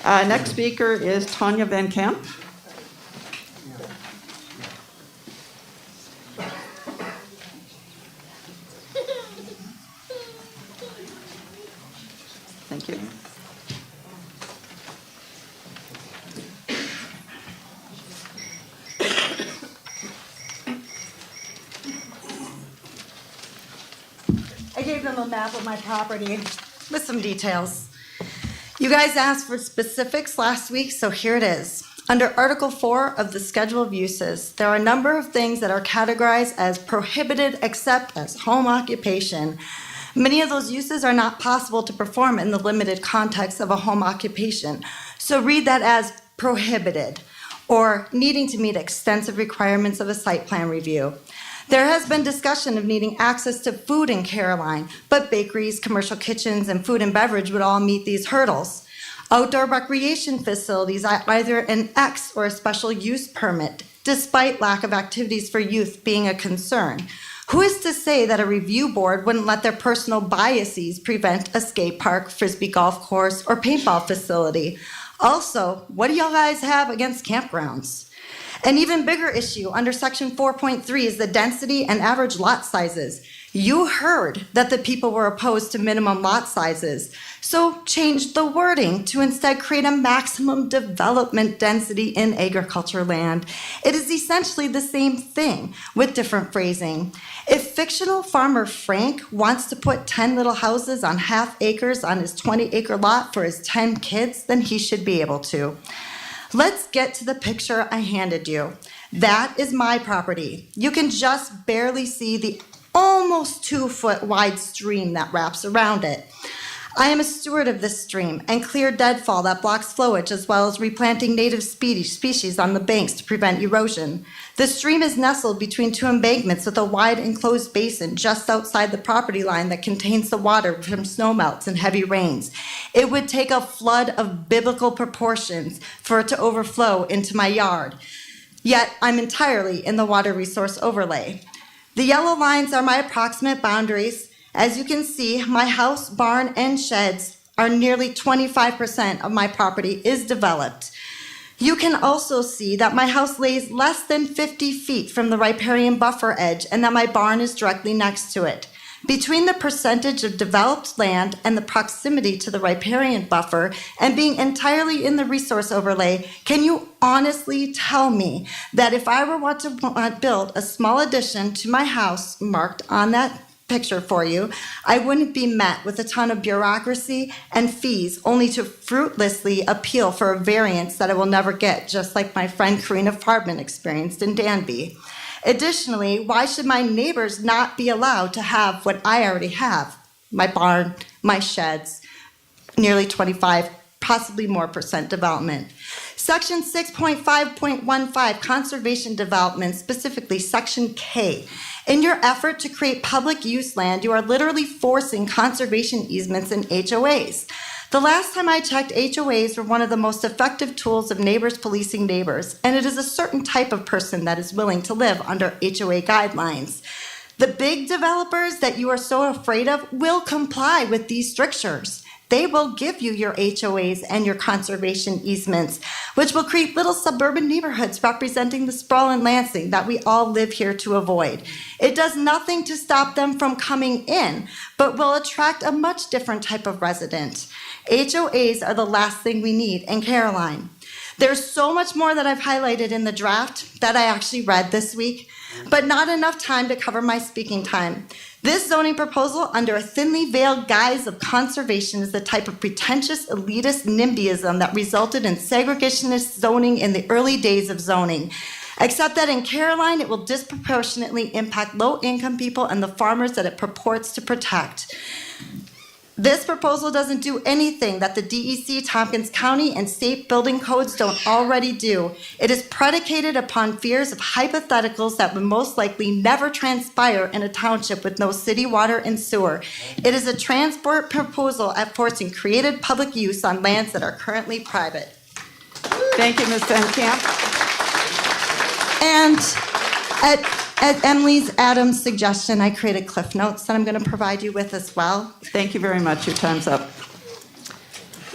Next speaker is Tonya Van Camp. Thank you. I gave them a map of my property with some details. You guys asked for specifics last week, so here it is. Under Article 4 of the Schedule of Uses, there are a number of things that are categorized as prohibited except as home occupation. Many of those uses are not possible to perform in the limited context of a home occupation. So read that as prohibited or needing to meet extensive requirements of a site plan review. There has been discussion of needing access to food in Caroline, but bakeries, commercial kitchens, and food and beverage would all meet these hurdles. Outdoor recreation facilities are either an X or a special use permit, despite lack of activities for youth being a concern. Who is to say that a review board wouldn't let their personal biases prevent a skate park, frisbee golf course, or paintball facility? Also, what do y'all guys have against campgrounds? An even bigger issue under Section 4.3 is the density and average lot sizes. You heard that the people were opposed to minimum lot sizes, so change the wording to instead create a maximum development density in agriculture land. It is essentially the same thing with different phrasing. If fictional farmer Frank wants to put 10 little houses on half acres on his 20-acre lot for his 10 kids, then he should be able to. Let's get to the picture I handed you. That is my property. You can just barely see the almost 2-foot wide stream that wraps around it. I am a steward of this stream and clear deadfall that blocks flowage, as well as replanting native species on the banks to prevent erosion. The stream is nestled between two embankments with a wide enclosed basin just outside the property line that contains the water from snowmelts and heavy rains. It would take a flood of biblical proportions for it to overflow into my yard. Yet I'm entirely in the water resource overlay. The yellow lines are my approximate boundaries. As you can see, my house, barn, and sheds are nearly 25% of my property is developed. You can also see that my house lays less than 50 feet from the riparian buffer edge and that my barn is directly next to it. Between the percentage of developed land and the proximity to the riparian buffer and being entirely in the resource overlay, can you honestly tell me that if I were to build a small addition to my house marked on that picture for you, I wouldn't be met with a ton of bureaucracy and fees only to fruitlessly appeal for a variance that I will never get, just like my friend Karina Farbman experienced in Danby. Additionally, why should my neighbors not be allowed to have what I already have? My barn, my sheds, nearly 25, possibly more percent development. Section 6.5.15, conservation development, specifically Section K. In your effort to create public use land, you are literally forcing conservation easements and HOAs. The last time I checked, HOAs were one of the most effective tools of neighbors policing neighbors, and it is a certain type of person that is willing to live under HOA guidelines. The big developers that you are so afraid of will comply with these strictures. They will give you your HOAs and your conservation easements, which will create little suburban neighborhoods representing the sprawl in Lansing that we all live here to avoid. It does nothing to stop them from coming in, but will attract a much different type of resident. HOAs are the last thing we need in Caroline. There's so much more that I've highlighted in the draft that I actually read this week, but not enough time to cover my speaking time. This zoning proposal, under a thinly veiled guise of conservation, is the type of pretentious elitist NIMBYism that resulted in segregationist zoning in the early days of zoning. Except that in Caroline, it will disproportionately impact low-income people and the farmers that it purports to protect. This proposal doesn't do anything that the DEC, Tompkins County, and state building codes don't already do. It is predicated upon fears of hypotheticals that would most likely never transpire in a township with no city water and sewer. It is a transport proposal at forcing created public use on lands that are currently private. Thank you, Ms. Van Camp. And at Emily's Adams' suggestion, I created cliff notes that I'm going to provide you with as well. Thank you very much. Your time's up.